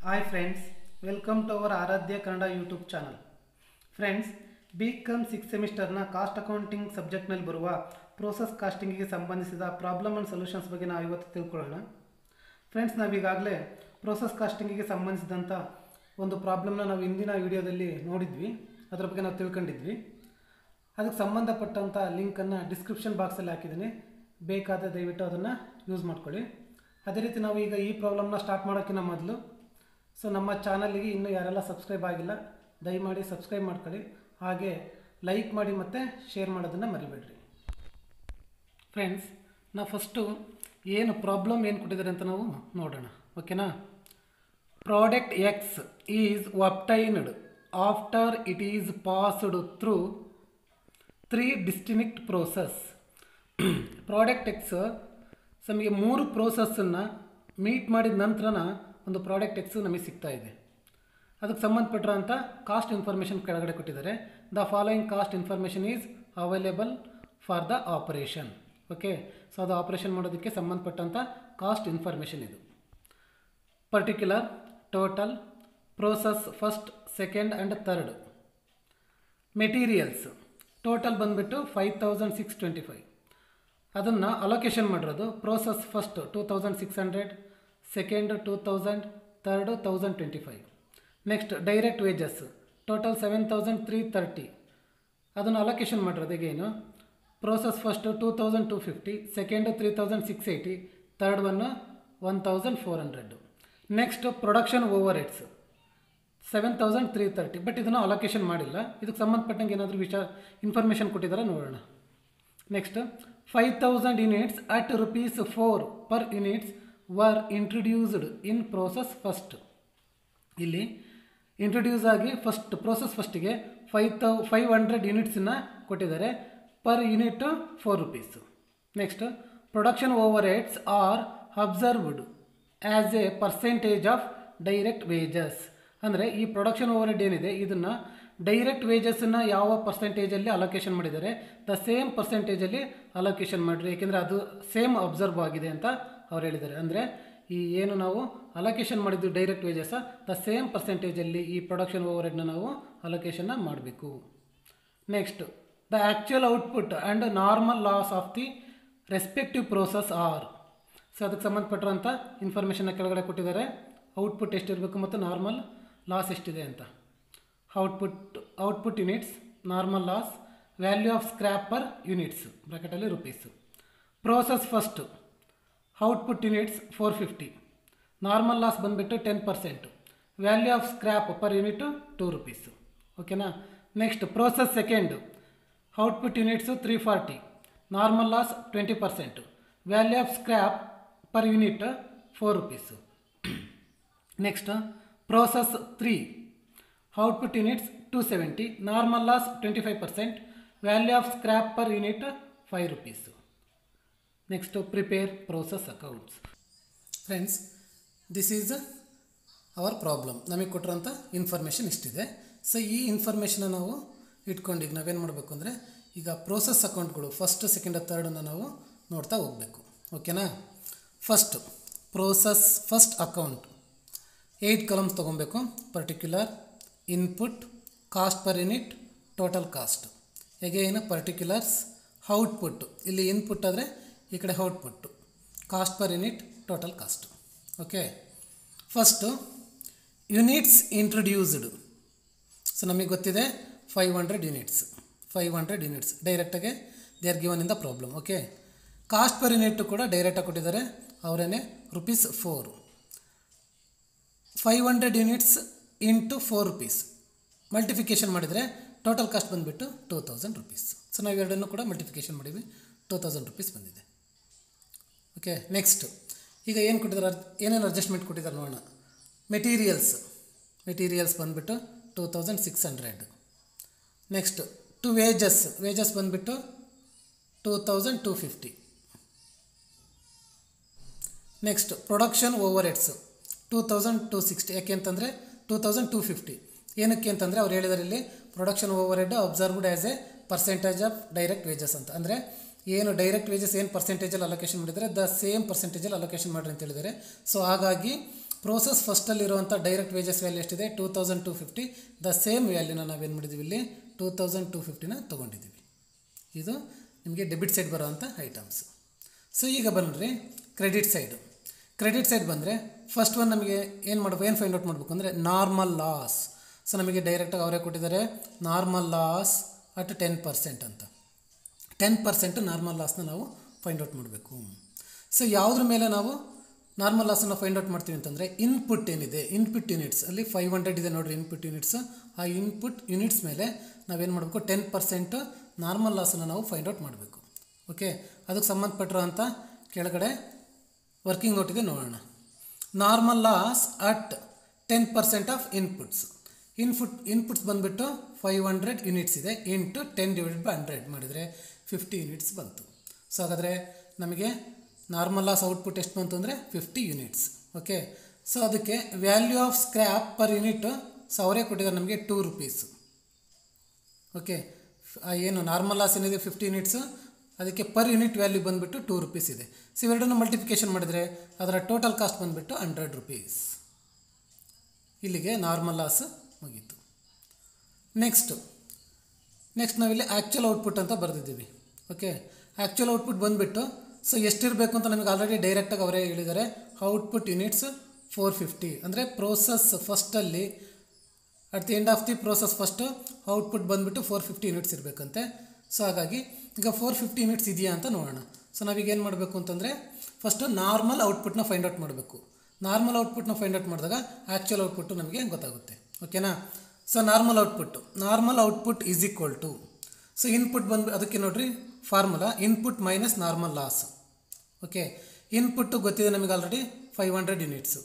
Hi friends, welcome to our Aradhya Kannada YouTube channel. Friends, BCom 6th ಸೆಮಿಸ್ಟರ್ನ cost accounting ಸಬ್ಜೆಕ್ಟ್ನಲ್ಲಿ ಬರುವ process ಕಾಸ್ಟಿಂಗಿಗೆ ಸಂಬಂಧಿಸಿದ problem and solutions ಬಗ್ಗೆ ನಾವು ಇವತ್ತು ತಿಳ್ಕೊಳ್ಳೋಣ. ಫ್ರೆಂಡ್ಸ್, ನಾವೀಗಾಗಲೇ ಪ್ರೋಸೆಸ್ ಕಾಸ್ಟಿಂಗಿಗೆ ಸಂಬಂಧಿಸಿದಂಥ ಒಂದು ಪ್ರಾಬ್ಲಮ್ನ ನಾವು ಹಿಂದಿನ ವಿಡಿಯೋದಲ್ಲಿ ನೋಡಿದ್ವಿ, ಅದರ ಬಗ್ಗೆ ನಾವು ತಿಳ್ಕೊಂಡಿದ್ವಿ. ಅದಕ್ಕೆ ಸಂಬಂಧಪಟ್ಟಂಥ ಲಿಂಕನ್ನು ಡಿಸ್ಕ್ರಿಪ್ಷನ್ ಬಾಕ್ಸಲ್ಲಿ ಹಾಕಿದ್ದೀನಿ, ಬೇಕಾದ ದಯವಿಟ್ಟು ಅದನ್ನು ಯೂಸ್ ಮಾಡ್ಕೊಳ್ಳಿ. ಅದೇ ರೀತಿ ನಾವು ಈಗ ಈ ಪ್ರಾಬ್ಲಮ್ನ ಸ್ಟಾರ್ಟ್ ಮಾಡೋಕ್ಕಿಂತ ಮೊದಲು ನಮ್ಮ ಚಾನಲ್ಗೆ ಇನ್ನೂ ಯಾರೆಲ್ಲ ಸಬ್ಸ್ಕ್ರೈಬ್ ಆಗಿಲ್ಲ ದಯಮಾಡಿ ಸಬ್ಸ್ಕ್ರೈಬ್ ಮಾಡ್ಕೊಳ್ಳಿ, ಹಾಗೆ ಲೈಕ್ ಮಾಡಿ ಮತ್ತು ಶೇರ್ ಮಾಡೋದನ್ನು ಮರಿಬೇಡ್ರಿ. ಫ್ರೆಂಡ್ಸ್, ನಾವು ಫಸ್ಟು ಏನು ಪ್ರಾಬ್ಲಮ್ ಏನು ಕೊಟ್ಟಿದ್ದಾರೆ ಅಂತ ನಾವು ನೋಡೋಣ, ಓಕೆನಾ. Product X is obtained after it is passed through 3 distinct process. Product X ನಮಗೆ 3 ಪ್ರೋಸೆಸ್ಸನ್ನು ಮೀಟ್ ಮಾಡಿದ ನಂತರನ ಒಂದು ಪ್ರಾಡಕ್ಟ್ ಎಕ್ಸ್ ನಮಗೆ ಸಿಗ್ತಾ ಇದೆ. ಅದಕ್ಕೆ ಸಂಬಂಧಪಟ್ಟಿರೋಂಥ ಕಾಸ್ಟ್ ಇನ್ಫಾರ್ಮೇಷನ್ ಕೆಳಗಡೆ ಕೊಟ್ಟಿದ್ದಾರೆ. The following cost information is available for the operation. Okay, so ಅದು ಆಪರೇಷನ್ ಮಾಡೋದಕ್ಕೆ ಸಂಬಂಧಪಟ್ಟಂಥ ಕಾಸ್ಟ್ ಇನ್ಫಾರ್ಮೇಷನ್ ಇದು. Particular, total, process first, second and third. Materials total ಬಂದುಬಿಟ್ಟು 5625. ಅದನ್ನು ಅಲೋಕೇಶನ್ ಮಾಡಿರೋದು process first 2600, second 2000, third 1025. Next direct wages total 7330. ಅದನ್ನು allocation ಮಾಡಿರೋದು ಈಗೇನು process first 2250, second 3680, third 1400. Next production over heads 7330. But ಇದನ್ನು ಅಲೋಕೇಶನ್ ಮಾಡಿಲ್ಲ, ಇದಕ್ಕೆ ಸಂಬಂಧಪಟ್ಟಂಗೆ ಏನಾದರೂ ಇನ್ಫಾರ್ಮೇಷನ್ ಕೊಟ್ಟಿದ್ದಾರೆ ನೋಡೋಣ. Next 5000 units at ₹4 per units were introduced in process first. ಇಲ್ಲಿ ಇಂಟ್ರೊಡ್ಯೂಸ್ ಆಗಿ ಪ್ರೋಸೆಸ್ ಫಸ್ಟಿಗೆ 500 ಯೂನಿಟ್ಸನ್ನು ಕೊಟ್ಟಿದ್ದಾರೆ, per unit ₹4. Next production overheads are absorbed as a percentage of direct wages. ಅಂದರೆ ಈ ಪ್ರೊಡಕ್ಷನ್ ಓವರ್ ಹೆಡ್ ಏನಿದೆ ಇದನ್ನು ಡೈರೆಕ್ಟ್ ವೇಜಸ್ಸನ್ನು ಯಾವ ಪರ್ಸೆಂಟೇಜಲ್ಲಿ ಅಲೋಕೇಶನ್ ಮಾಡಿದ್ದಾರೆ ದ ಸೇಮ್ ಪರ್ಸೆಂಟೇಜಲ್ಲಿ ಅಲೋಕೇಶನ್ ಮಾಡಿರಿ, ಏಕೆಂದರೆ ಅದು ಸೇಮ್ ಅಬ್ಸರ್ವ್ ಆಗಿದೆ ಅಂತ ಅವ್ರು ಹೇಳಿದ್ದಾರೆ. ಅಂದರೆ ಈ ಏನು ನಾವು ಅಲೋಕೇಶನ್ ಮಾಡಿದ್ದು ಡೈರೆಕ್ಟ್ ವೇಜಸ್ ದ ಸೇಮ್ ಪರ್ಸೆಂಟೇಜಲ್ಲಿ ಈ ಪ್ರೊಡಕ್ಷನ್ ಓವರ್ ಹೆಡ್ನ ನಾವು ಅಲೋಕೇಶನ್ನ ಮಾಡಬೇಕು. Next the actual output and normal loss of the respective process are. So ಅದಕ್ಕೆ ಸಂಬಂಧಪಟ್ಟಿರೋಂಥ ಇನ್ಫಾರ್ಮೇಷನ್ನ ಕೆಳಗಡೆ ಕೊಟ್ಟಿದ್ದಾರೆ, ಔಟ್ಪುಟ್ ಎಷ್ಟಿರಬೇಕು ಮತ್ತು ನಾರ್ಮಲ್ ಲಾಸ್ ಎಷ್ಟಿದೆ ಅಂತ. Output units, normal loss, value of scrap per units ಬ್ರಾಕೆಟಲ್ಲಿ ₹. Process first output units 450, normal loss ಬಂದುಬಿಟ್ಟು 10%, value of scrap per unit ₹2. ಓಕೆನಾ. Next process second output units 340, normal loss 20%, value of scrap per unit ₹4. Next process 3 output units 270, normal loss 25%, value of scrap per unit ₹5. Next prepare process accounts. Friends, this is our problem. ನಮಗೆ ಕೊಟ್ಟಿರೋಂಥ information ಇಷ್ಟಿದೆ. So ಈ ಇನ್ಫಾರ್ಮೇಷನ್ನ ನಾವು ಇಟ್ಕೊಂಡು ಈಗ ನಾವೇನು ಮಾಡಬೇಕು ಅಂದರೆ ಈಗ process ಅಕೌಂಟ್ಗಳು ಫಸ್ಟ್, ಸೆಕೆಂಡ್, ಥರ್ಡನ್ನು ನಾವು ನೋಡ್ತಾ ಹೋಗಬೇಕು. ಓಕೆನಾ. First process first account 8 columns ತೊಗೊಬೇಕು. Particular, input, cost per unit, total cost. ಹೇಗೇನು ಪರ್ಟಿಕ್ಯುಲರ್ಸ್, ಔಟ್ಪುಟ್, ಇಲ್ಲಿ ಇನ್ಪುಟ್ ಆದರೆ ಈ ಕಡೆ output, cost per unit, total cost. Okay. First units introduced. So ನಮಗೆ ಗೊತ್ತಿದೆ 500 ಯೂನಿಟ್ಸ್ ಡೈರೆಕ್ಟಾಗೆ they are given in the problem. Okay. Cost per unit ಕೂಡ ಡೈರೆಕ್ಟಾಗಿ ಕೊಟ್ಟಿದ್ದಾರೆ, ಅವರೇನೆ ₹4. 500 ಯೂನಿಟ್ಸ್ ಇಂಟು ₹4 ಮಲ್ಟಿಫಿಕೇಷನ್ ಮಾಡಿದರೆ ಟೋಟಲ್ ಕಾಸ್ಟ್ ಬಂದುಬಿಟ್ಟು ₹2000. ಸೊ ನಾವು ಎರಡನ್ನೂ ಕೂಡ ಮಲ್ಟಿಫಿಕೇಷನ್ ಮಾಡಿದ್ವಿ, ₹2000 ಬಂದಿದೆ. ಓಕೆ. ನೆಕ್ಸ್ಟ್ ಈಗ ಏನು ಕೊಟ್ಟಿದ್ದಾರೆ, ಏನೇನು ಅಡ್ಜಸ್ಟ್ಮೆಂಟ್ ಕೊಟ್ಟಿದ್ದಾರೆ ನೋಡೋಣ. ಮೆಟೀರಿಯಲ್ಸ್ ಬಂದುಬಿಟ್ಟು 2600. ನೆಕ್ಸ್ಟ್ ವೇಜಸ್ ಬಂದುಬಿಟ್ಟು 2250. Next production over heads 2260. ಯಾಕೆ ಅಂತಂದರೆ 2250 ಏನಕ್ಕೆ ಅಂತಂದರೆ ಅವ್ರು ಹೇಳಿದ್ದಾರೆ ಇಲ್ಲಿ production over head observed as a percentage of direct wages ಅಂತ. ಅಂದರೆ ಏನು ಡೈರೆಕ್ಟ್ ವೇಜಸ್ ಏನು ಪರ್ಸೆಂಟೇಜಲ್ಲಿ ಅಲೋಕೇಶನ್ ಮಾಡಿದರೆ ದ ಸೇಮ್ ಪರ್ಸೆಂಟೇಜಲ್ಲಿ ಅಲೋಕೇಶನ್ ಮಾಡಿರಿ ಅಂತ ಹೇಳಿದ್ದಾರೆ. ಸೊ ಹಾಗಾಗಿ ಪ್ರೋಸೆಸ್ ಫಸ್ಟಲ್ಲಿರುವಂಥ ಡೈರೆಕ್ಟ್ ವೇಜಸ್ ವ್ಯಾಲ್ಯೂ ಎಷ್ಟಿದೆ 2250. ದ ಸೇಮ್ ವ್ಯಾಲ್ಯೂನ ನಾವೇನು ಮಾಡಿದ್ದೀವಿ ಇಲ್ಲಿ 2250ನ ತೊಗೊಂಡಿದ್ದೀವಿ. ಇದು ನಿಮಗೆ ಡೆಬಿಟ್ ಸೈಡ್ ಬರೋವಂಥ ಐಟಮ್ಸ್. ಸೊ ಈಗ ಬನ್ನಿರಿ ಕ್ರೆಡಿಟ್ ಸೈಡು. ಕ್ರೆಡಿಟ್ ಸೈಡ್ ಬಂದರೆ ಫಸ್ಟ್ ಒನ್ ನಮಗೆ ಏನು ಫೈಂಡ್ ಔಟ್ ಮಾಡಬೇಕು ಅಂದರೆ ನಾರ್ಮಲ್ ಲಾಸ್. ಸೊ ನಮಗೆ ಡೈರೆಕ್ಟಾಗಿ ಅವರೇ ಕೊಟ್ಟಿದ್ದಾರೆ ನಾರ್ಮಲ್ ಲಾಸ್ ಅಟ್ 10% ಅಂತ. 10% ನಾರ್ಮಲ್ ಲಾಸ್ನ ನಾವು ಫೈಂಡ್ ಔಟ್ ಮಾಡಬೇಕು. ಸೊ ಯಾವುದ್ರ ಮೇಲೆ ನಾವು ನಾರ್ಮಲ್ ಲಾಸನ್ನು ಫೈಂಡ್ ಔಟ್ ಮಾಡ್ತೀವಿ ಅಂತಂದರೆ ಇನ್ಪುಟ್ ಏನಿದೆ, ಇನ್ಪುಟ್ ಯೂನಿಟ್ಸ್ ಅಲ್ಲಿ 500 ಇದೆ ನೋಡಿರಿ ಇನ್ಪುಟ್ ಯೂನಿಟ್ಸ್. ಆ ಇನ್ಪುಟ್ ಯೂನಿಟ್ಸ್ ಮೇಲೆ ನಾವೇನು ಮಾಡಬೇಕು 10% ನಾರ್ಮಲ್ ಲಾಸನ್ನು ನಾವು ಫೈಂಡ್ ಔಟ್ ಮಾಡಬೇಕು. ಓಕೆ, ಅದಕ್ಕೆ ಸಂಬಂಧಪಟ್ಟಿರೋಂಥ ಕೆಳಗಡೆ ವರ್ಕಿಂಗ್ ನೋಟ್ ಇದೆ ನೋಡೋಣ. Normal loss at 10% of inputs ಬಂದುಬಿಟ್ಟು 500 ಯೂನಿಟ್ಸ್ ಇದೆ ಇಂಟು 10/100 ಮಾಡಿದರೆ 50 ಯೂನಿಟ್ಸ್ ಬಂತು. ಸೊ ಹಾಗಾದರೆ ನಮಗೆ ನಾರ್ಮಲ್ ಲಾಸ್ ಔಟ್ಪುಟ್ ಎಷ್ಟು ಬಂತು ಅಂದರೆ 50 ಯೂನಿಟ್ಸ್. ಓಕೆ, ಸೊ ಅದಕ್ಕೆ value of scrap per unit ಅವರೇ ಕೊಟ್ಟಿದ್ದಾರೆ ನಮಗೆ 2 ರೂಪೀಸು. ಓಕೆ, ಏನು ನಾರ್ಮಲ್ ಲಾಸ್ ಏನಿದೆ 50 ಯೂನಿಟ್ಸು, ಅದಕ್ಕೆ ಪರ್ ಯೂನಿಟ್ ವ್ಯಾಲ್ಯೂ ಬಂದುಬಿಟ್ಟು 2 ರೂಪೀಸ್ ಇದೆ. ಸೊ ಇವೆರಡನ್ನು ಮಲ್ಟಿಪ್ಲಿಕೇಶನ್ ಮಾಡಿದರೆ ಅದರ ಟೋಟಲ್ ಕಾಸ್ಟ್ ಬಂದುಬಿಟ್ಟು 100 ರೂಪೀಸ್. ಇಲ್ಲಿಗೆ ನಾರ್ಮಲ್ ಲಾಸ್ ಮುಗೀತು. ನೆಕ್ಸ್ಟ್ ನಾವಿಲ್ಲಿ ಆ್ಯಕ್ಚುಯಲ್ ಔಟ್ಪುಟ್ ಅಂತ ಬರೆದಿದ್ದೀವಿ. ಓಕೆ, ಆ್ಯಕ್ಚುಯಲ್ ಔಟ್ಪುಟ್ ಬಂದುಬಿಟ್ಟು ಸೊ ಎಷ್ಟಿರಬೇಕು ಅಂತ ನಮಗೆ ಆಲ್ರೆಡಿ ಡೈರೆಕ್ಟಾಗಿ ಅವರೇ ಹೇಳಿದ್ದಾರೆ. ಔಟ್ಪುಟ್ ಯೂನಿಟ್ಸ್ 450 ಅಂದರೆ ಪ್ರೋಸೆಸ್ ಫಸ್ಟಲ್ಲಿ at the end of the process first output ಬಂದುಬಿಟ್ಟು 450 ಯೂನಿಟ್ಸ್ ಇರಬೇಕಂತೆ. ಸೊ ಹಾಗಾಗಿ ಈಗ 450 ಯೂನಿಟ್ಸ್ ಇದೆಯಾ ಅಂತ ನೋಡೋಣ. ಸೊ ನಾವೀಗ ಏನು ಮಾಡಬೇಕು ಅಂತಂದರೆ ಫಸ್ಟು ನಾರ್ಮಲ್ ಔಟ್ಪುಟ್ನ ಫೈಂಡ್ ಔಟ್ ಮಾಡಬೇಕು. ನಾರ್ಮಲ್ ಔಟ್ಪುಟ್ನ ಫೈಂಡ್ ಔಟ್ ಮಾಡಿದಾಗ ಆ್ಯಕ್ಚುಯಲ್ ಔಟ್ಪುಟ್ಟು ನಮಗೆ ಗೊತ್ತಾಗುತ್ತೆ. ಓಕೆನಾ? So normal output is equal to, so input ಬಂದು ಅದಕ್ಕೆ ನೋಡಿರಿ formula input minus normal loss. Okay, input ಗೊತ್ತಿದೆ ನಮಗೆ ಆಲ್ರೆಡಿ 500 ಯೂನಿಟ್ಸು.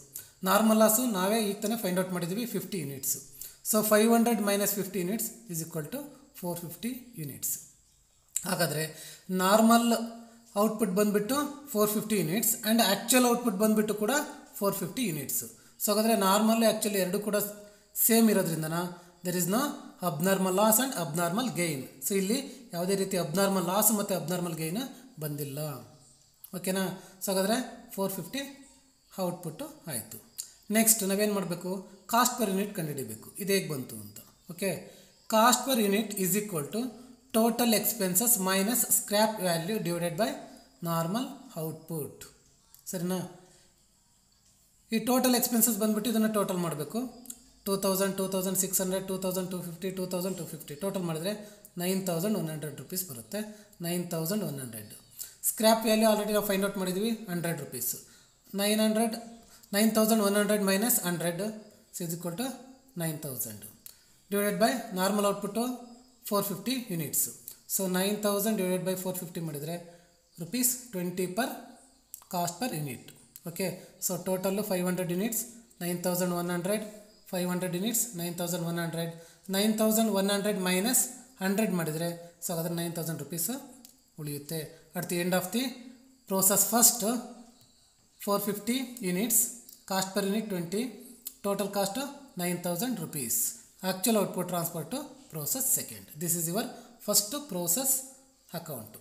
ನಾರ್ಮಲ್ ಲಾಸು ನಾವೇ ಈಗ ತಾನೇ ಫೈಂಡ್ ಔಟ್ ಮಾಡಿದ್ದೀವಿ 50 units. So 500 minus 50 units is equal to 450 units. ಹಾಗಾದರೆ ನಾರ್ಮಲ್ ಔಟ್ಪುಟ್ ಬಂದುಬಿಟ್ಟು 450 ಯೂನಿಟ್ಸ್ ಆ್ಯಂಡ್ ಆ್ಯಕ್ಚುಯಲ್ ಔಟ್ಪುಟ್ ಬಂದುಬಿಟ್ಟು ಕೂಡ 450 ಯೂನಿಟ್ಸು. ಸೊ ಹಾಗಾದರೆ ನಾರ್ಮಲ್ ಆ್ಯಕ್ಚುಲಿ ಎರಡು ಕೂಡ ಸೇಮ್ ಇರೋದ್ರಿಂದ there is no abnormal loss and abnormal gain. So ಇಲ್ಲಿ ಯಾವುದೇ ರೀತಿ ಅಬ್ನಾರ್ಮಲ್ ಲಾಸ್ ಮತ್ತು ಅಬ್ನಾರ್ಮಲ್ ಗೈನ್ ಬಂದಿಲ್ಲ. ಓಕೆನಾ? ಸೊ ಹಾಗಾದರೆ 450 ಔಟ್ಪುಟ್ಟು ಆಯಿತು. ನೆಕ್ಸ್ಟ್ ನಾವೇನು ಮಾಡಬೇಕು, ಕಾಸ್ಟ್ ಪರ್ ಯೂನಿಟ್ ಕಂಡುಹಿಡಿಬೇಕು. ಇದು ಹೇಗೆ ಬಂತು ಅಂತ. Okay, cost per unit is equal to total expenses minus scrap value divided by normal output. ಸರಿನಾ? ಈ ಟೋಟಲ್ ಎಕ್ಸ್ಪೆನ್ಸಸ್ ಬಂದುಬಿಟ್ಟು ಇದನ್ನು ಟೋಟಲ್ ಮಾಡಬೇಕು. 2000, 2600, 2250, 2250 ಟೋಟಲ್ ಮಾಡಿದರೆ 9100 ರೂಪೀಸ್ ಬರುತ್ತೆ. 9100. ಸ್ಕ್ರ್ಯಾಪ್ ವ್ಯಾಲ್ಯೂ ಆಲ್ರೆಡಿ ನಾವು ಫೈಂಡ್ ಔಟ್ ಮಾಡಿದ್ದೀವಿ 100 rupees. 9100 minus 100 is equal to 9000 divided by normal output 450 units. So 9000 divided by 450 ಮಾಡಿದರೆ ₹20 per cost per unit. Okay, so total 500 units 9100, 500 units 9100, 9100 minus 100 ಮಾಡಿದರೆ so ಹಾಗಾದರೆ 9000 rupees ಉಳಿಯುತ್ತೆ. At the end of the process first 450 units, cost per unit 20, total cost 9000 rupees. Actual output transfer to process second. This is your first process account.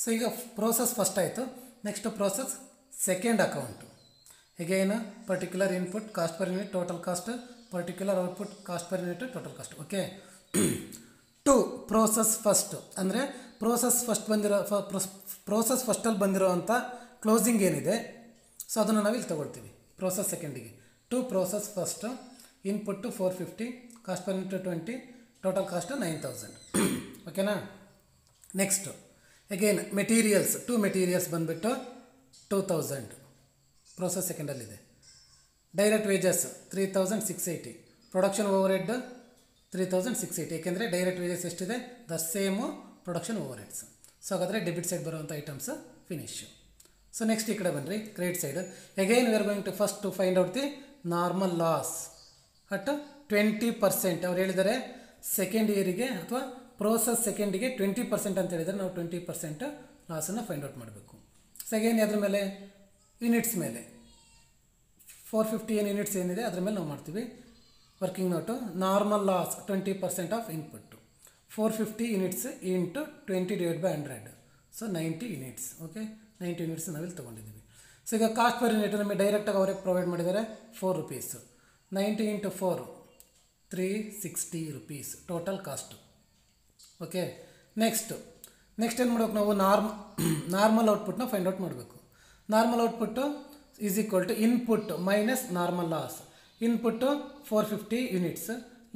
So ಈಗ process first ಆಯಿತು. Next process second account. Again particular input cost per unit total cost, particular output cost per unit total cost. Okay, to process first ಅಂದರೆ process ಫಸ್ಟಲ್ಲಿ ಬಂದಿರೋವಂಥ closing ಏನಿದೆ so ಅದನ್ನು ನಾವು ಇಲ್ಲಿ ತೊಗೊಳ್ತೀವಿ. ಪ್ರೋಸೆಸ್ ಸೆಕೆಂಡಿಗೆ to process first input 450, cost per unit 20, total cost 9000. ಓಕೆನಾ? Next again materials, to materials ಬಂದುಬಿಟ್ಟು 2000 ಪ್ರೋಸೆಸ್ ಸೆಕೆಂಡಲ್ಲಿದೆ. Direct wages 3680, production overhead 3680, ಏಕೆಂದರೆ ಡೈರೆಕ್ಟ್ ವೇಜಸ್ ಎಷ್ಟಿದೆ the same production overheads. So ಹಾಗಾದರೆ ಡೆಬಿಟ್ ಸೈಡ್ ಬರುವಂಥ items finish. So next ಈ ಕಡೆ ಬನ್ನಿರಿ credit side. Again we are going to first to find out the normal loss at 20%. ಅವ್ರು ಹೇಳಿದ್ದಾರೆ second ಇಯರಿಗೆ ಅಥವಾ ಪ್ರೋಸೆಸ್ ಸೆಕೆಂಡಿಗೆ 20% ಅಂತ ಹೇಳಿದರೆ ನಾವು 20% ಲಾಸನ್ನು ಫೈಂಡ್ ಔಟ್ ಮಾಡಬೇಕು. ಸೊ ಅಗೈನ್ ಅದ್ರ ಮೇಲೆ ಯೂನಿಟ್ಸ್ ಮೇಲೆ 450 ಏನು ಯೂನಿಟ್ಸ್ ಏನಿದೆ ಅದ್ರ ಮೇಲೆ ನಾವು ಮಾಡ್ತೀವಿ. Working note normal loss 20% of input 450 units into 20 divide by 100, so 90 units. Okay, 90 units ನಾವಿಲ್ಲಿ ತೊಗೊಂಡಿದ್ದೀವಿ. ಸೊ ಈಗ ಕಾಸ್ಟ್ ಪರ್ ಯೂನಿಟ್ ನಮಗೆ ಡೈರೆಕ್ಟಾಗಿ ಅವರಿಗೆ ಪ್ರೊವೈಡ್ ಮಾಡಿದ್ದಾರೆ 4 rupees. 90 into 4 360 rupees total cost. Okay, next ಏನು ಮಾಡ್ಬೇಕು ನಾವು ನಾರ್ಮಲ್ ಔಟ್ಪುಟ್ನ ಫೈಂಡ್ ಔಟ್ ಮಾಡಬೇಕು. Normal output is equal to input minus normal loss. Input 450 units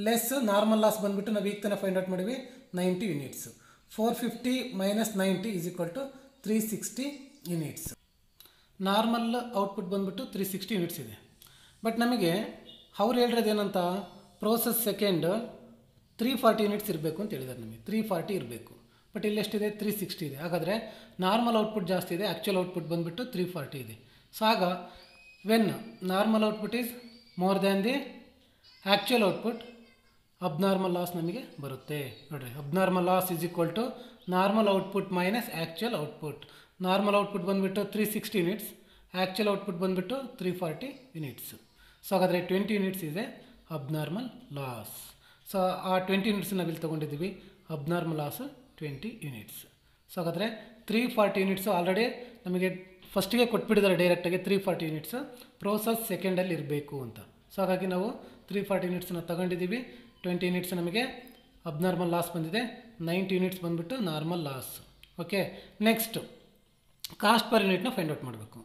less normal loss ಬಂದುಬಿಟ್ಟು ನಾವು ಈಗ ತಾನೇ ಫೈಂಡ್ ಔಟ್ ಮಾಡಿವಿ 90 units. 450 minus 90 is equal to 360 units. Normal output ಬಂದುಬಿಟ್ಟು 360 ಯೂನಿಟ್ಸ್ ಇದೆ. ಬಟ್ ನಮಗೆ ಅವ್ರು ಹೇಳಿರೋದು ಏನಂತ, ಪ್ರೋಸೆಸ್ ಸೆಕೆಂಡ್ 340 ಯೂನಿಟ್ಸ್ ಇರಬೇಕು ಅಂತ ಹೇಳಿದ್ದಾರೆ. ನಮಗೆ 340 ಇರಬೇಕು. ಬಟ್ ಇಲ್ಲಿ ಎಷ್ಟಿದೆ, 360 ಇದೆ. ಹಾಗಾದರೆ ನಾರ್ಮಲ್ ಔಟ್ಪುಟ್ ಜಾಸ್ತಿ ಇದೆ, ಆ್ಯಕ್ಚುಯಲ್ ಔಟ್ಪುಟ್ ಬಂದುಬಿಟ್ಟು 340 ಇದೆ. ಸೊ ಆಗ when normal output is more than the actual output, abnormal loss ನಮಗೆ ಬರುತ್ತೆ. ನೋಡಿರಿ, abnormal loss is equal to normal output minus actual output. Normal output ಬಂದುಬಿಟ್ಟು 360 ಯೂನಿಟ್ಸ್, ಆ್ಯಕ್ಚುಯಲ್ ಔಟ್ಪುಟ್ ಬಂದುಬಿಟ್ಟು 340 ಯೂನಿಟ್ಸ್. ಸೊ ಹಾಗಾದರೆ 20 units ಇದೆ ಅಬ್ನಾರ್ಮಲ್ ಲಾಸ್. ಸೊ ಆ 20 units ನಾವಿಲ್ಲಿ ತೊಗೊಂಡಿದ್ದೀವಿ. Abnormal loss 20 units. ಸೊ ಹಾಗಾದರೆ 340 ಯೂನಿಟ್ಸು ಆಲ್ರೆಡಿ ನಮಗೆ ಫಸ್ಟಿಗೆ ಕೊಟ್ಬಿಟ್ಟಿದ್ದಾರೆ ಡೈರೆಕ್ಟಾಗಿ 340 ಯೂನಿಟ್ಸು ಪ್ರೋಸೆಸ್ ಸೆಕೆಂಡಲ್ಲಿ ಇರಬೇಕು ಅಂತ. ಸೊ ಹಾಗಾಗಿ ನಾವು 340 ಯೂನಿಟ್ಸನ್ನ ತಗೊಂಡಿದ್ದೀವಿ. 20 ಯೂನಿಟ್ಸ್ ನಮಗೆ ಅಬ್ನಾರ್ಮಲ್ ಲಾಸ್ ಬಂದಿದೆ, 90 ಯೂನಿಟ್ಸ್ ಬಂದುಬಿಟ್ಟು normal loss. Okay, next cost per ಯೂನಿಟ್ನ ಫೈಂಡ್ ಔಟ್ ಮಾಡಬೇಕು.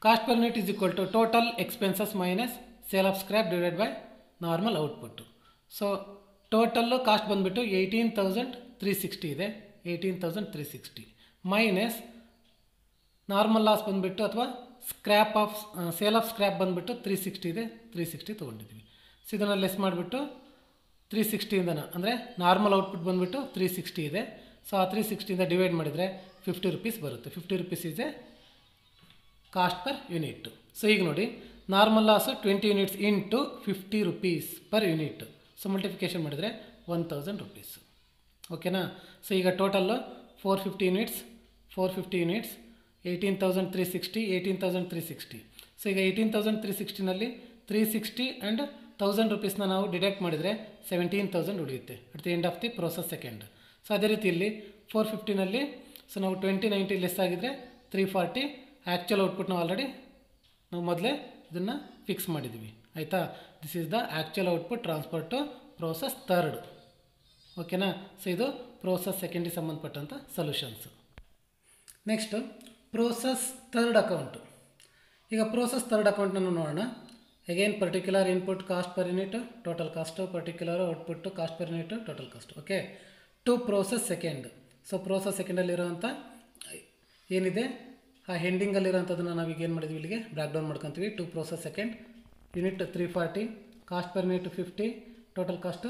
Cost per unit is equal to total expenses minus sale of scrap divided by normal output. So total cost ಬಂದುಬಿಟ್ಟು 18,360 ಇದೆ, 18,360 minus normal loss ಬಂದುಬಿಟ್ಟು ಅಥವಾ scrap of sale of scrap ಬಂದುಬಿಟ್ಟು 360 ಇದೆ, 360 ತೊಗೊಂಡಿದ್ದೀವಿ. So ಇದನ್ನು ಲೆಸ್ ಮಾಡಿಬಿಟ್ಟು 360ಇಂದ ಅಂದರೆ ನಾರ್ಮಲ್ ಔಟ್ಪುಟ್ ಬಂದುಬಿಟ್ಟು 360 ಇದೆ. ಸೊ ಆ 360ಇಂದ ಡಿವೈಡ್ ಮಾಡಿದರೆ 50 ರೂಪೀಸ್ ಬರುತ್ತೆ. 50 ರೂಪೀಸ್ ಇದೆ ಕಾಸ್ಟ್ ಪರ್ ಯೂನಿಟ್. ಸೊ ಈಗ ನೋಡಿ, normal loss 20 units into 50 rupees per unit. So multiplication ಮಾಡಿದರೆ 1000 ರೂಪೀಸ್. ಓಕೆನಾ. ಸೊ ಈಗ ಟೋಟಲ್ಲು 450 ಯೂನಿಟ್ಸ್ 18,360 18,360. ಸೊ ಈಗ 18,360ನಲ್ಲಿ 360 ಆ್ಯಂಡ್ 1000 ರೂಪೀಸ್ನ ನಾವು ಡಿಡಕ್ಟ್ ಮಾಡಿದರೆ 17,000 ಉಳಿಯುತ್ತೆ at the end of the process second. So ಅದೇ ರೀತಿ ಇಲ್ಲಿ 450ನಲ್ಲಿ ಸೊ ನಾವು 2090 ಲೆಸ್ ಆಗಿದರೆ 340. ಆ್ಯಕ್ಚುಯಲ್ ಔಟ್ಪುಟ್ ನಾವು ಆಲ್ರೆಡಿ ನಾವು ಮೊದಲೇ ಇದನ್ನು ಫಿಕ್ಸ್ ಮಾಡಿದ್ದೀವಿ. ಆಯಿತಾ. This is the actual output transfer to process third. ಓಕೆನಾ. ಸೊ ಇದು ಪ್ರೋಸೆಸ್ ಸೆಕೆಂಡಿಗೆ ಸಂಬಂಧಪಟ್ಟಂಥ solutions. Next process third account. ಈಗ ಪ್ರೋಸೆಸ್ ಥರ್ಡ್ ಅಕೌಂಟನ್ನು ನೋಡೋಣ. Again particular input cost per unit total cost, particular output cost per unit total cost. Okay, to process second. So process ಸೆಕೆಂಡಲ್ಲಿರೋಂಥ ಏನಿದೆ ಆ ಹೆಂಡಿಂಗಲ್ಲಿರೋಂಥದ್ದನ್ನು ನಾವೀಗ ಏನು ಮಾಡಿದ್ವಿ, ಇಲ್ಲಿಗೆ ಬ್ರ್ಯಾಕ್ ಡೌನ್ ಮಾಡ್ಕೊತೀವಿ. To process second unit 340, cost per unit 50, total cost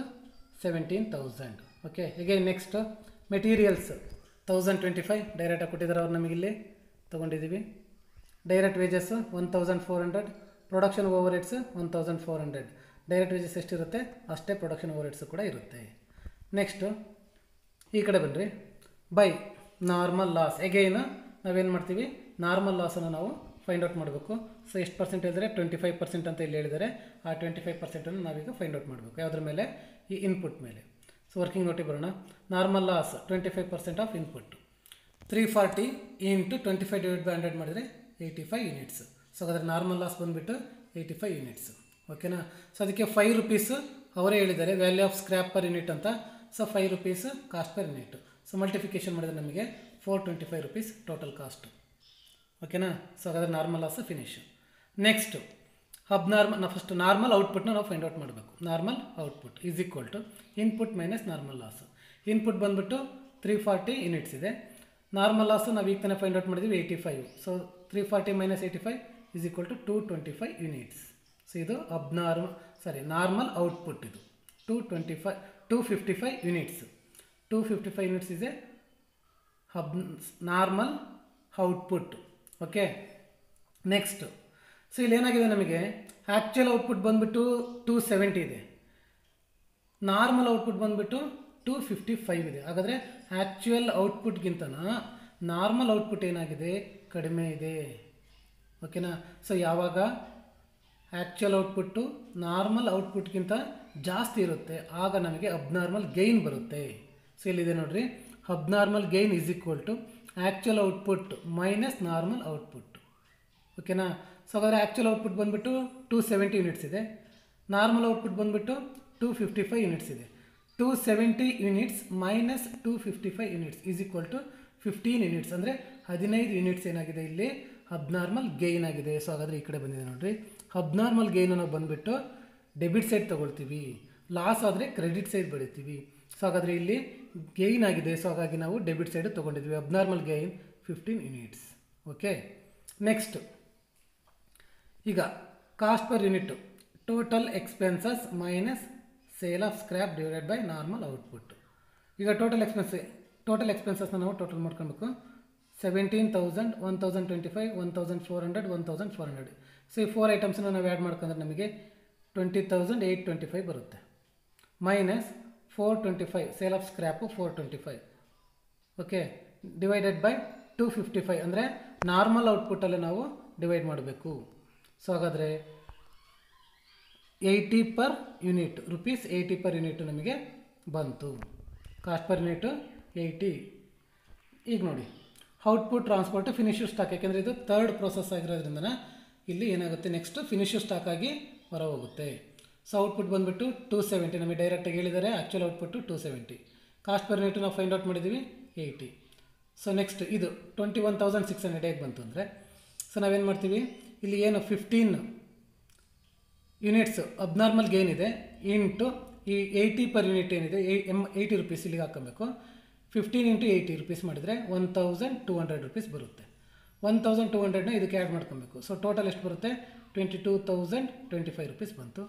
17,000. Okay, ಹೀಗೆ ನೆಕ್ಸ್ಟ್ ಮೆಟೀರಿಯಲ್ಸ್ 1025 ಡೈರೆಕ್ಟಾಗಿ ಕೊಟ್ಟಿದ್ದಾರೆ ಅವ್ರು ನಮಗಿಲ್ಲಿ ತೊಗೊಂಡಿದ್ದೀವಿ. Direct wages 1400, production overheads 1400. Direct wages ಎಷ್ಟಿರುತ್ತೆ ಅಷ್ಟೇ ಪ್ರೊಡಕ್ಷನ್ ಓವರ್ ಹೆಡ್ಸು ಕೂಡ ಇರುತ್ತೆ. ನೆಕ್ಸ್ಟು ಈ ಕಡೆ ಬನ್ನಿರಿ, ಬೈ ನಾರ್ಮಲ್ ಲಾಸ್. ಎಗೈನ್ ನಾವೇನು ಮಾಡ್ತೀವಿ, ನಾರ್ಮಲ್ ಲಾಸನ್ನು ನಾವು ಫೈಂಡ್ ಔಟ್ ಮಾಡಬೇಕು. ಸೊ ಎಷ್ಟು ಪರ್ಸೆಂಟ್ ಹೇಳಿದರೆ 25% ಅಂತ ಇಲ್ಲಿ ಹೇಳಿದ್ದಾರೆ. ಆ 25%ಅನ್ನು ನಾವೀಗ ಫೈಂಡ್ ಔಟ್ ಮಾಡಬೇಕು. ಯಾವುದ್ರ ಮೇಲೆ, ಈ ಇನ್ಪುಟ್ ಮೇಲೆ. ಸೊ ವರ್ಕಿಂಗ್ ನೋಟಿಗೆ ಬರೋಣ. Normal loss 25% of input 340 into 25 divide by 100 ಮಾಡಿದರೆ 85 ಯೂನಿಟ್ಸ್. ಸೊ ಹಾಗಾದರೆ ನಾರ್ಮಲ್ ಲಾಸ್ ಬಂದುಬಿಟ್ಟು 85 ಯೂನಿಟ್ಸ್. ಓಕೆನಾ. ಸೊ ಅದಕ್ಕೆ 5 ರೂಪೀಸು ಅವರೇ ಹೇಳಿದ್ದಾರೆ value of scrap per unit ಅಂತ. So 5 rupees cost per unit. So multiplication ಮಾಡಿದರೆ ನಮಗೆ 425 ರೂಪೀಸ್ ಟೋಟಲ್ ಕಾಸ್ಟ್. ಓಕೆನಾ. ಸೊ ಹಾಗಾದರೆ normal loss finish. Next first normal ಔಟ್ಪುಟ್ನ ನಾವು ಫೈಂಡ್ ಔಟ್ ಮಾಡಬೇಕು. Normal output is equal to input minus normal loss. Input ಬಂದುಬಿಟ್ಟು 340 units ಇದೆ. ನಾರ್ಮಲ್ ಲಾಸು ನಾವು ಈಗ ತಾನೇ ಫೈಂಡ್ ಔಟ್ ಮಾಡಿದ್ದೀವಿ 85. So 340 minus 85 is equal to 225 units. So ಇದು ನಾರ್ಮಲ್ ಔಟ್ಪುಟ್. ಇದು 255 ಯೂನಿಟ್ಸ್. 255 ಯೂನಿಟ್ಸ್ ಇದೆ normal output. Okay, next so ಇಲ್ಲಿ ಏನಾಗಿದೆ, ನಮಗೆ ಆ್ಯಕ್ಚುಯಲ್ ಔಟ್ಪುಟ್ ಬಂದುಬಿಟ್ಟು 270 ಇದೆ, ನಾರ್ಮಲ್ ಔಟ್ಪುಟ್ ಬಂದುಬಿಟ್ಟು 255 ಇದೆ. ಹಾಗಾದರೆ ಆ್ಯಕ್ಚುಯಲ್ ಔಟ್ಪುಟ್ಗಿಂತ ನಾರ್ಮಲ್ ಔಟ್ಪುಟ್ ಏನಾಗಿದೆ, ಕಡಿಮೆ ಇದೆ. ಓಕೆನಾ. ಸೊ ಯಾವಾಗ ಆ್ಯಕ್ಚುಯಲ್ ಔಟ್ಪುಟ್ಟು ನಾರ್ಮಲ್ ಔಟ್ಪುಟ್ಗಿಂತ ಜಾಸ್ತಿ ಇರುತ್ತೆ ಆಗ ನಮಗೆ ಅಬ್ನಾರ್ಮಲ್ ಗೈನ್ ಬರುತ್ತೆ. ಸೊ ಇಲ್ಲಿದೆ ನೋಡಿರಿ, abnormal gain is equal to actual output minus normal output. ಓಕೆನಾ. ಸೊ ಹಾಗಾದರೆ ಆ್ಯಕ್ಚುಲ್ ಔಟ್ಪುಟ್ ಬಂದುಬಿಟ್ಟು 270 ಯೂನಿಟ್ಸ್ ಇದೆ. ನಾರ್ಮಲ್ ಔಟ್ಪುಟ್ ಬಂದುಬಿಟ್ಟು 255 ಯೂನಿಟ್ಸ್ ಇದೆ. 270 units minus 255 units is equal to 15 units, ಅಂದರೆ 15 ಯೂನಿಟ್ಸ್ ಏನಾಗಿದೆ ಇಲ್ಲಿ ಅಬ್ನಾರ್ಮಲ್ ಗೇಯ್ನ್ ಆಗಿದೆ. ಸೊ ಹಾಗಾದರೆ ಈ ಕಡೆ ಬಂದಿದೆ ನೋಡಿರಿ. ಅಬ್ನಾರ್ಮಲ್ ಗೇಯ್ನು ನಾವು ಬಂದುಬಿಟ್ಟು ಡೆಬಿಟ್ ಸೈಡ್ ತೊಗೊಳ್ತೀವಿ, ಲಾಸ್ ಆದರೆ ಕ್ರೆಡಿಟ್ ಸೈಡ್ ಬಡಿತೀವಿ. ಸೊ ಹಾಗಾದರೆ ಇಲ್ಲಿ ಗೇಯ್ನ್ ಆಗಿದೆ, ಸೊ ಹಾಗಾಗಿ ನಾವು ಡೆಬಿಟ್ ಸೈಡ್ ತೊಗೊಂಡಿದ್ವಿ. Abnormal gain 15 units. Okay. Next ಈಗ cost per unit total expenses minus sale of scrap divided by normal output. ಈಗ ಟೋಟಲ್ ಎಕ್ಸ್ಪೆನ್ಸಸ್ನ ನಾವು ಟೋಟಲ್ ಮಾಡ್ಕೊಬೇಕು. 17,000, 1,025, 1,400, 1,400. ಸೊ ಈ 4 ಐಟಮ್ಸನ್ನ ನಾವು ಆ್ಯಡ್ ಮಾಡ್ಕೊಂಡ್ರೆ ನಮಗೆ 20,825 ಬರುತ್ತೆ. Minus 425 sale of scrap 425. Okay. Divided by 255 ಅಂದರೆ ನಾರ್ಮಲ್ ಔಟ್ಪುಟ್ಟಲ್ಲಿ ನಾವು ಡಿವೈಡ್ ಮಾಡಬೇಕು. ಸೊ ಹಾಗಾದರೆ 80 per unit rupees 80 per unit ನಮಗೆ ಬಂತು. Cost per unit 80. ಈಗ ನೋಡಿ ಔಟ್ಪುಟ್ ಟ್ರಾನ್ಸ್ಪೋರ್ಟ್ ಫಿನಿಶ್ ಸ್ಟಾಕ್, ಯಾಕೆಂದರೆ ಇದು ಥರ್ಡ್ ಪ್ರೊಸೆಸ್ ಆಗಿರೋದ್ರಿಂದ ಇಲ್ಲಿ ಏನಾಗುತ್ತೆ ನೆಕ್ಸ್ಟ್ ಫಿನಿಶ್ ಸ್ಟಾಕ್ ಆಗಿ ಹೊರ ಹೋಗುತ್ತೆ. ಸೊ ಔಟ್ಪುಟ್ ಬಂದುಬಿಟ್ಟು 270 ನಮಗೆ ಡೈರೆಕ್ಟಾಗಿ ಹೇಳಿದ್ದಾರೆ. Actual output 270. Cost per unit ನಾವು ಫೈಂಡ್ ಔಟ್ ಮಾಡಿದ್ದೀವಿ 80. ಸೊ ನೆಕ್ಸ್ಟ್ ಇದು 21,600 ಹೇಗೆ ಬಂತು ಅಂದರೆ, ಸೊ ನಾವೇನು ಮಾಡ್ತೀವಿ ಇಲ್ಲಿ ಏನು 15 ಯೂನಿಟ್ಸ್ ಅಬ್ನಾರ್ಮಲ್ ಗೇನ್ ಇದೆ ಇಂಟು ಈ 80 ಪರ್ ಯೂನಿಟ್ ಏನಿದೆ 80 ರುಪೀಸ್ ಇಲ್ಲಿಗೆ ಹಾಕೊಬೇಕು. 15 ಇಂಟು 80 ರುಪೀಸ್ ಮಾಡಿದರೆ 1,200 ರುಪೀಸ್ ಬರುತ್ತೆ. 1,200ನ ಇದಕ್ಕೆ ಆ್ಯಡ್ ಮಾಡ್ಕೊಬೇಕು. ಸೊ ಟೋಟಲ್ ಎಷ್ಟು ಬರುತ್ತೆ 22,025 ರುಪೀಸ್ ಬಂತು.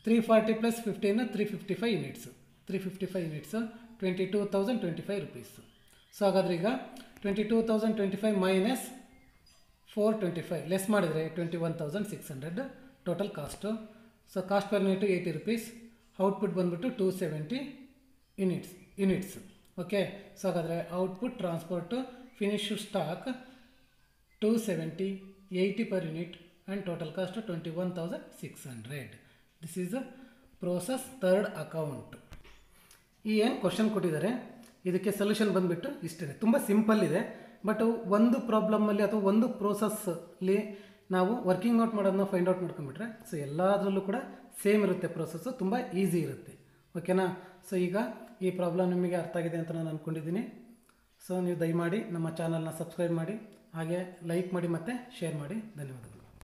340 ಪ್ಲಸ್ 15 355 ಯೂನಿಟ್ಸು 22,025 ರುಪೀಸ್. ಸೊ ಹಾಗಾದರೆ ಈಗ 22,025 ಮೈನಸ್ 425 ಲೆಸ್ ಮಾಡಿದರೆ 21,600 total cost. So cost per unit 80 rupees. Output ಬಂದುಬಿಟ್ಟು 270 ಯೂನಿಟ್ಸ್. ಓಕೆ. ಸೊ ಹಾಗಾದರೆ output transport finish stock 270, 80 per unit and total cost 21,600. This is a process third account. ಈ ಏನು question ಕೊಟ್ಟಿದ್ದಾರೆ ಇದಕ್ಕೆ solution ಬಂದುಬಿಟ್ಟು ಇಷ್ಟೇ. ತುಂಬ ಸಿಂಪಲ್ ಇದೆ, ಬಟ್ ಒಂದು ಪ್ರಾಬ್ಲಮಲ್ಲಿ ಅಥವಾ ಒಂದು ಪ್ರೋಸೆಸ್ಲಿ ನಾವು ವರ್ಕಿಂಗ್ ನೋಟ್ ಮಾಡೋದನ್ನ ಫೈಂಡ್ ಔಟ್ ಮಾಡ್ಕೊಂಡ್ಬಿಟ್ರೆ ಸೊ ಎಲ್ಲದರಲ್ಲೂ ಕೂಡ ಸೇಮ್ ಇರುತ್ತೆ, ಪ್ರೋಸೆಸ್ಸು ತುಂಬ ಈಸಿ ಇರುತ್ತೆ. ಓಕೆನಾ. ಸೊ ಈಗ ಈ ಪ್ರಾಬ್ಲಮ್ ನಿಮಗೆ ಅರ್ಥ ಆಗಿದೆ ಅಂತ ನಾನು ಅಂದ್ಕೊಂಡಿದ್ದೀನಿ. ಸೊ ನೀವು ದಯಮಾಡಿ ನಮ್ಮ ಚಾನಲ್ನ ಸಬ್ಸ್ಕ್ರೈಬ್ ಮಾಡಿ, ಹಾಗೆ ಲೈಕ್ ಮಾಡಿ ಮತ್ತು ಶೇರ್ ಮಾಡಿ. ಧನ್ಯವಾದಗಳು.